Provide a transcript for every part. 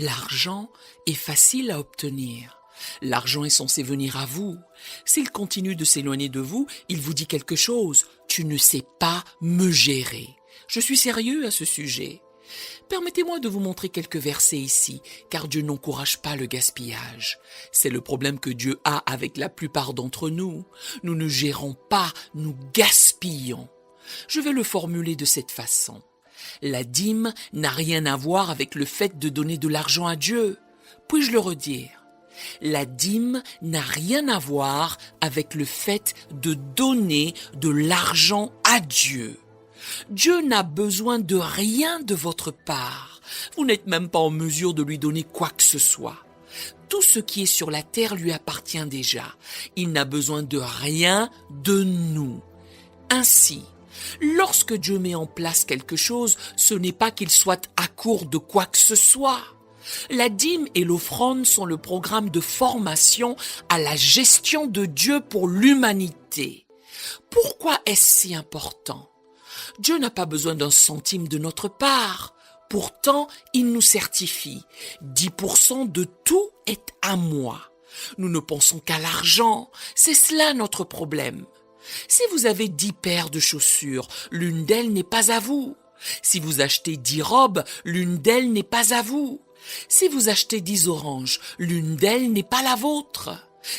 L'argent est facile à obtenir. L'argent est censé venir à vous. S'il continue de s'éloigner de vous, il vous dit quelque chose. Tu ne sais pas me gérer. Je suis sérieux à ce sujet. Permettez-moi de vous montrer quelques versets ici, car Dieu n'encourage pas le gaspillage. C'est le problème que Dieu a avec la plupart d'entre nous. Nous ne gérons pas, nous gaspillons. Je vais le formuler de cette façon. La dîme n'a rien à voir avec le fait de donner de l'argent à Dieu. Puis-je le redire? La dîme n'a rien à voir avec le fait de donner de l'argent à Dieu. Dieu n'a besoin de rien de votre part. Vous n'êtes même pas en mesure de lui donner quoi que ce soit. Tout ce qui est sur la terre lui appartient déjà. Il n'a besoin de rien de nous. Ainsi, lorsque Dieu met en place quelque chose, ce n'est pas qu'il soit à court de quoi que ce soit. La dîme et l'offrande sont le programme de formation à la gestion de Dieu pour l'humanité. Pourquoi est-ce si important? Dieu n'a pas besoin d'un centime de notre part. Pourtant, il nous certifie. 10% de tout est à moi. Nous ne pensons qu'à l'argent. C'est cela notre problème. Si vous avez 10 paires de chaussures, l'une d'elles n'est pas à vous. Si vous achetez 10 robes, l'une d'elles n'est pas à vous. Si vous achetez 10 oranges, l'une d'elles n'est pas la vôtre.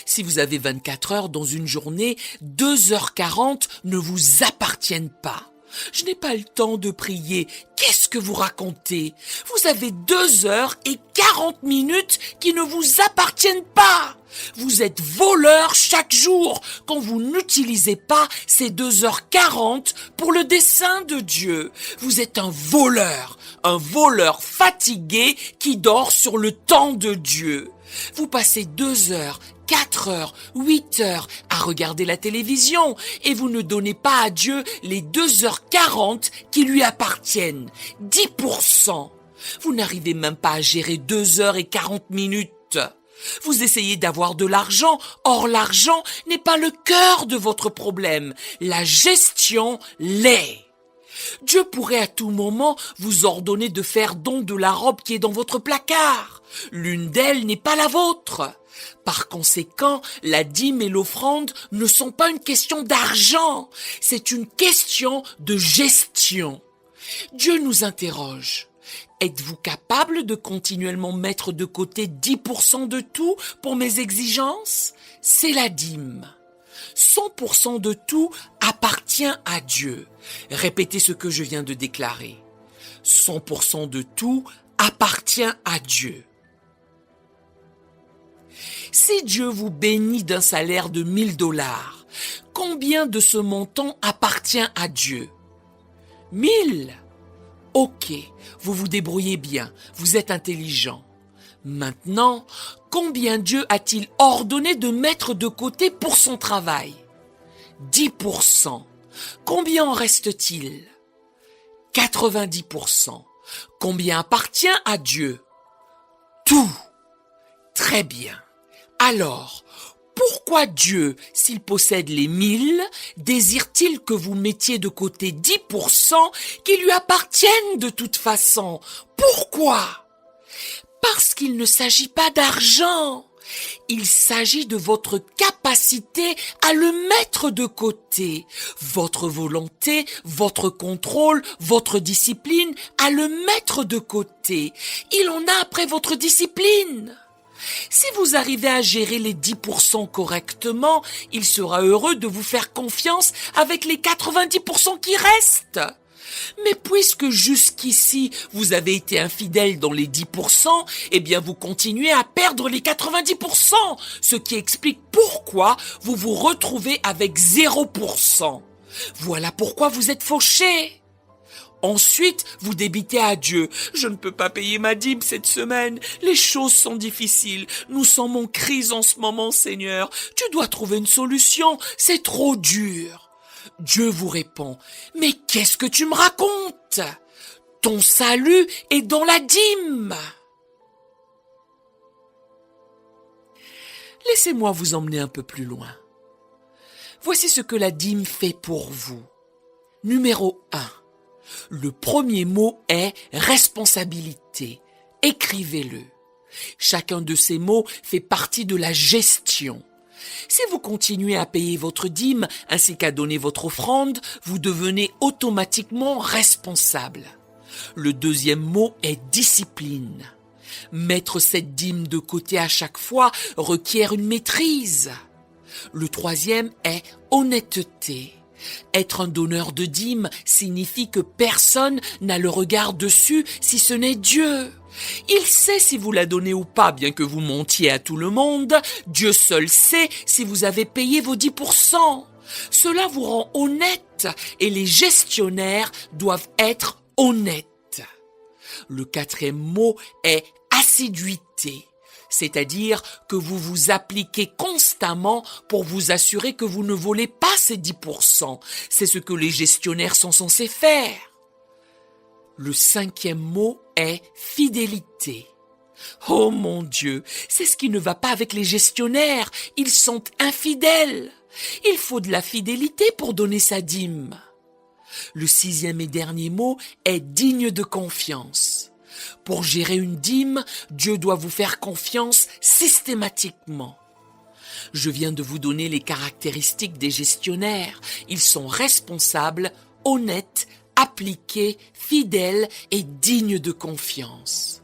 Si vous avez 24 heures dans une journée, 2h40 ne vous appartiennent pas. Je n'ai pas le temps de prier. Qu'est-ce que vous racontez? Vous avez 2h40 qui ne vous appartiennent pas. Vous êtes voleur chaque jour quand vous n'utilisez pas ces 2h40 pour le dessein de Dieu. Vous êtes un voleur fatigué qui dort sur le temps de Dieu. Vous passez 2 heures, 4 heures, 8 heures à regarder la télévision et vous ne donnez pas à Dieu les 2h40 qui lui appartiennent. 10%. Vous n'arrivez même pas à gérer 2h40. Vous essayez d'avoir de l'argent, or l'argent n'est pas le cœur de votre problème. La gestion l'est. Dieu pourrait à tout moment vous ordonner de faire don de la robe qui est dans votre placard. L'une d'elles n'est pas la vôtre. Par conséquent, la dîme et l'offrande ne sont pas une question d'argent, c'est une question de gestion. Dieu nous interroge. Êtes-vous capable de continuellement mettre de côté 10% de tout pour mes exigences? C'est la dîme. 100% de tout appartient à Dieu. Répétez ce que je viens de déclarer. 100% de tout appartient à Dieu. Si Dieu vous bénit d'un salaire de $1000, combien de ce montant appartient à Dieu? 1000. Ok, vous vous débrouillez bien, vous êtes intelligent. Maintenant, combien Dieu a-t-il ordonné de mettre de côté pour son travail? 10%. Combien en reste-t-il? 90%. Combien appartient à Dieu? Tout. Très bien. Alors, pourquoi Dieu, s'il possède les 1000, désire-t-il que vous mettiez de côté 10% qui lui appartiennent de toute façon? Pourquoi? Parce qu'il ne s'agit pas d'argent. Il s'agit de votre capacité à le mettre de côté. Votre volonté, votre contrôle, votre discipline à le mettre de côté. Il en a après votre discipline. Si vous arrivez à gérer les 10% correctement, il sera heureux de vous faire confiance avec les 90% qui restent. Mais puisque jusqu'ici, vous avez été infidèle dans les 10%, eh bien vous continuez à perdre les 90%, ce qui explique pourquoi vous vous retrouvez avec 0%. Voilà pourquoi vous êtes fauché. Ensuite, vous débitez à Dieu. Je ne peux pas payer ma dîme cette semaine. Les choses sont difficiles. Nous sommes en crise en ce moment, Seigneur. Tu dois trouver une solution. C'est trop dur. Dieu vous répond. Mais qu'est-ce que tu me racontes? Ton salut est dans la dîme. Laissez-moi vous emmener un peu plus loin. Voici ce que la dîme fait pour vous. Numéro 1. Le premier mot est responsabilité. Écrivez-le. Chacun de ces mots fait partie de la gestion. Si vous continuez à payer votre dîme ainsi qu'à donner votre offrande, vous devenez automatiquement responsable. Le deuxième mot est discipline. Mettre cette dîme de côté à chaque fois requiert une maîtrise. Le troisième est honnêteté. Être un donneur de dîme signifie que personne n'a le regard dessus si ce n'est Dieu. Il sait si vous la donnez ou pas, bien que vous mentiez à tout le monde. Dieu seul sait si vous avez payé vos 10%. Cela vous rend honnête et les gestionnaires doivent être honnêtes. Le quatrième mot est assiduité, c'est-à-dire que vous vous appliquez constamment pour vous assurer que vous ne volez pas ces 10%. C'est ce que les gestionnaires sont censés faire. Le cinquième mot est fidélité. Oh mon Dieu, c'est ce qui ne va pas avec les gestionnaires. Ils sont infidèles. Il faut de la fidélité pour donner sa dîme. Le sixième et dernier mot est digne de confiance. Pour gérer une dîme, Dieu doit vous faire confiance systématiquement. Je viens de vous donner les caractéristiques des gestionnaires. Ils sont responsables, honnêtes, appliqués, fidèles et dignes de confiance.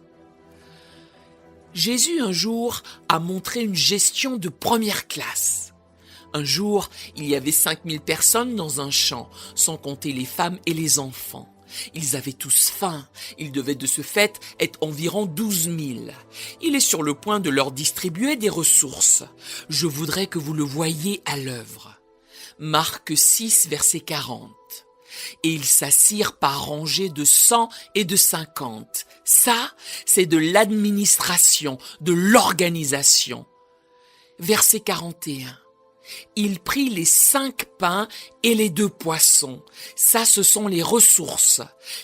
Jésus un jour a montré une gestion de première classe. Un jour, il y avait 5000 personnes dans un champ, sans compter les femmes et les enfants. Ils avaient tous faim. Ils devaient de ce fait être environ 12 000. Il est sur le point de leur distribuer des ressources. Je voudrais que vous le voyiez à l'œuvre. Marc 6, verset 40. Et ils s'assirent par rangées de 100 et de 50. Ça, c'est de l'administration, de l'organisation. Verset 41. Il prit les 5 pains et les 2 poissons. Ça, ce sont les ressources.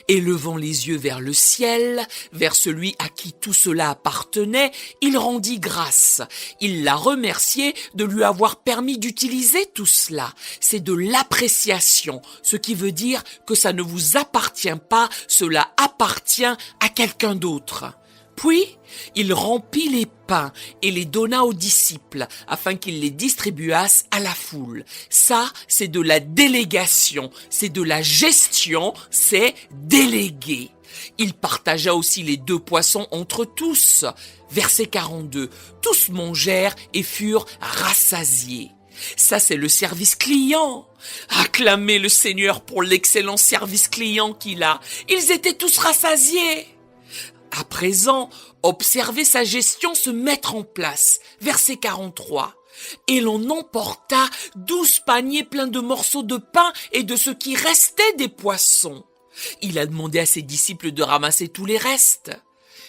Et levant les yeux vers le ciel, vers celui à qui tout cela appartenait, il rendit grâce. Il l'a remercié de lui avoir permis d'utiliser tout cela. C'est de l'appréciation, ce qui veut dire que ça ne vous appartient pas, cela appartient à quelqu'un d'autre. Puis, il remplit les pains et les donna aux disciples afin qu'ils les distribuassent à la foule. Ça, c'est de la délégation, c'est de la gestion, c'est déléguer. Il partagea aussi les 2 poissons entre tous. Verset 42. Tous mangèrent et furent rassasiés. Ça, c'est le service client. Acclamez le Seigneur pour l'excellent service client qu'il a. Ils étaient tous rassasiés. À présent, observez sa gestion se mettre en place. Verset 43. Et l'on emporta 12 paniers pleins de morceaux de pain et de ce qui restait des poissons. Il a demandé à ses disciples de ramasser tous les restes.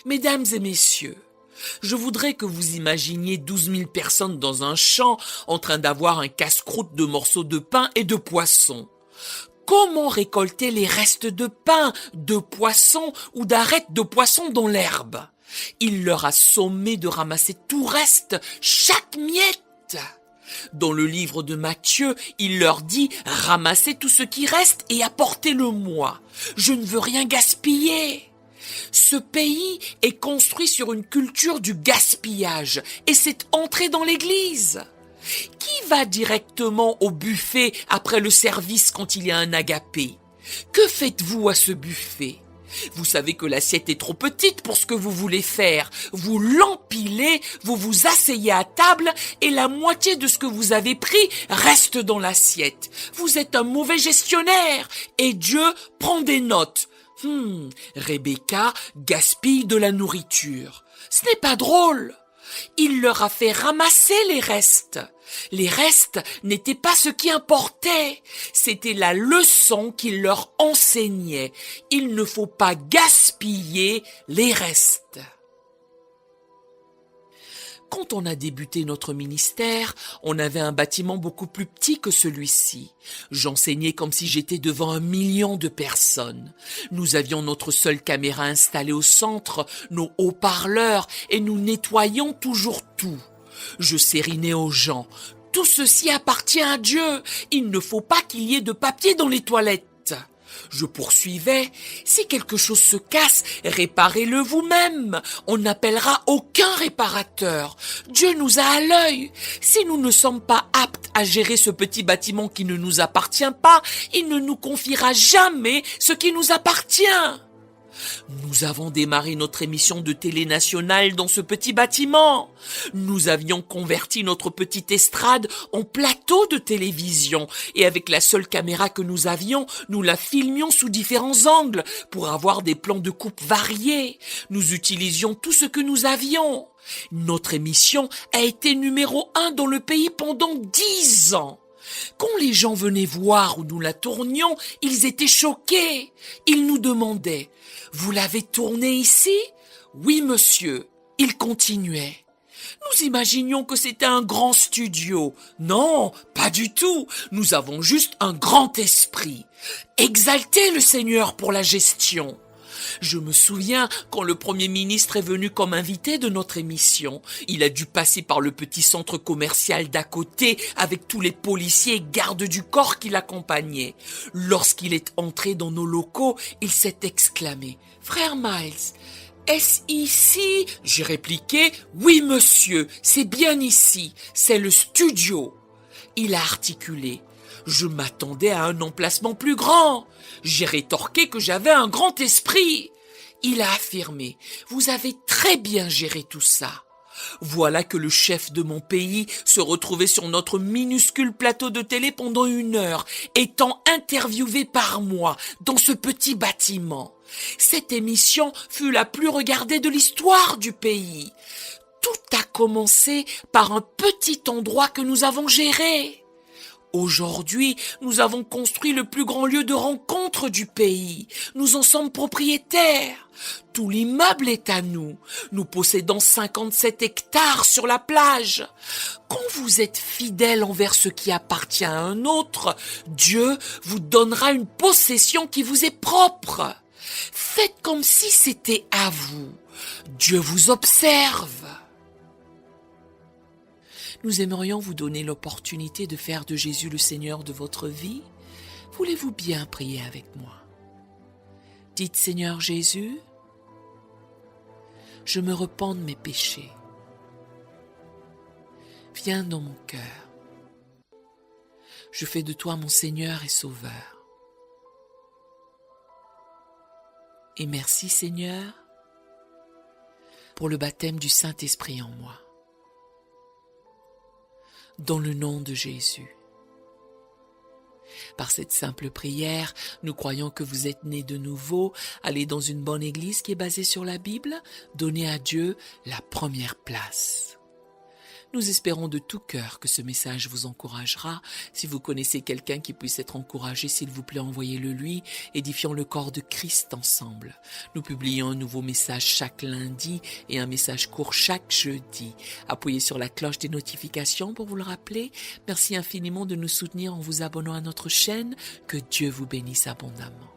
Mesdames et messieurs, je voudrais que vous imaginiez 12 000 personnes dans un champ en train d'avoir un casse-croûte de morceaux de pain et de poissons. Comment récolter les restes de pain, de poissons ou d'arêtes de poissons dans l'herbe? Il leur a sommé de ramasser tout reste, chaque miette. Dans le livre de Matthieu, il leur dit « Ramassez tout ce qui reste et apportez-le-moi. Je ne veux rien gaspiller. » Ce pays est construit sur une culture du gaspillage et c'est entré dans l'Église. Qui va directement au buffet après le service quand il y a un agapé? Que faites-vous à ce buffet? Vous savez que l'assiette est trop petite pour ce que vous voulez faire. Vous l'empilez, vous vous asseyez à table et la moitié de ce que vous avez pris reste dans l'assiette. Vous êtes un mauvais gestionnaire et Dieu prend des notes. Rebecca gaspille de la nourriture. Ce n'est pas drôle. Il leur a fait ramasser les restes. Les restes n'étaient pas ce qui importait. C'était la leçon qu'il leur enseignait. Il ne faut pas gaspiller les restes. Quand on a débuté notre ministère, on avait un bâtiment beaucoup plus petit que celui-ci. J'enseignais comme si j'étais devant 1 million de personnes. Nous avions notre seule caméra installée au centre, nos haut-parleurs, et nous nettoyions toujours tout. Je sérinais aux gens. Tout ceci appartient à Dieu. Il ne faut pas qu'il y ait de papier dans les toilettes. Je poursuivais, si quelque chose se casse, réparez-le vous-même. On n'appellera aucun réparateur. Dieu nous a à l'œil. Si nous ne sommes pas aptes à gérer ce petit bâtiment qui ne nous appartient pas, il ne nous confiera jamais ce qui nous appartient. Nous avons démarré notre émission de télé nationale dans ce petit bâtiment. Nous avions converti notre petite estrade en plateau de télévision et avec la seule caméra que nous avions, nous la filmions sous différents angles pour avoir des plans de coupe variés. Nous utilisions tout ce que nous avions. Notre émission a été numéro 1 dans le pays pendant 10 ans. Quand les gens venaient voir où nous la tournions, ils étaient choqués. Ils nous demandaient « Vous l'avez tournée ici ?»« Oui, monsieur. » Ils continuaient. Nous imaginions que c'était un grand studio. Non, pas du tout. Nous avons juste un grand esprit. Exaltez le Seigneur pour la gestion. Je me souviens quand le Premier ministre est venu comme invité de notre émission. Il a dû passer par le petit centre commercial d'à côté avec tous les policiers et gardes du corps qui l'accompagnaient. Lorsqu'il est entré dans nos locaux, il s'est exclamé « Frère Miles, est-ce ici ?» J'ai répliqué « Oui, monsieur, c'est bien ici, c'est le studio. » Il a articulé « Je m'attendais à un emplacement plus grand. » J'ai rétorqué que j'avais un grand esprit. Il a affirmé « Vous avez très bien géré tout ça. » Voilà que le chef de mon pays se retrouvait sur notre minuscule plateau de télé pendant 1 heure, étant interviewé par moi dans ce petit bâtiment. Cette émission fut la plus regardée de l'histoire du pays. Tout a commencé par un petit endroit que nous avons géré. Aujourd'hui, nous avons construit le plus grand lieu de rencontre du pays. Nous en sommes propriétaires. Tout l'immeuble est à nous. Nous possédons 57 hectares sur la plage. Quand vous êtes fidèle envers ce qui appartient à un autre, Dieu vous donnera une possession qui vous est propre. Faites comme si c'était à vous. Dieu vous observe. Nous aimerions vous donner l'opportunité de faire de Jésus le Seigneur de votre vie. Voulez-vous bien prier avec moi? Dites, Seigneur Jésus, je me repens de mes péchés. Viens dans mon cœur. Je fais de toi mon Seigneur et Sauveur. Et merci, Seigneur, pour le baptême du Saint-Esprit en moi. Dans le nom de Jésus. Par cette simple prière, nous croyons que vous êtes nés de nouveau, allez dans une bonne église qui est basée sur la Bible, donnez à Dieu la première place. Nous espérons de tout cœur que ce message vous encouragera. Si vous connaissez quelqu'un qui puisse être encouragé, s'il vous plaît, envoyez-le lui. Édifions le corps de Christ ensemble. Nous publions un nouveau message chaque lundi et un message court chaque jeudi. Appuyez sur la cloche des notifications pour vous le rappeler. Merci infiniment de nous soutenir en vous abonnant à notre chaîne. Que Dieu vous bénisse abondamment.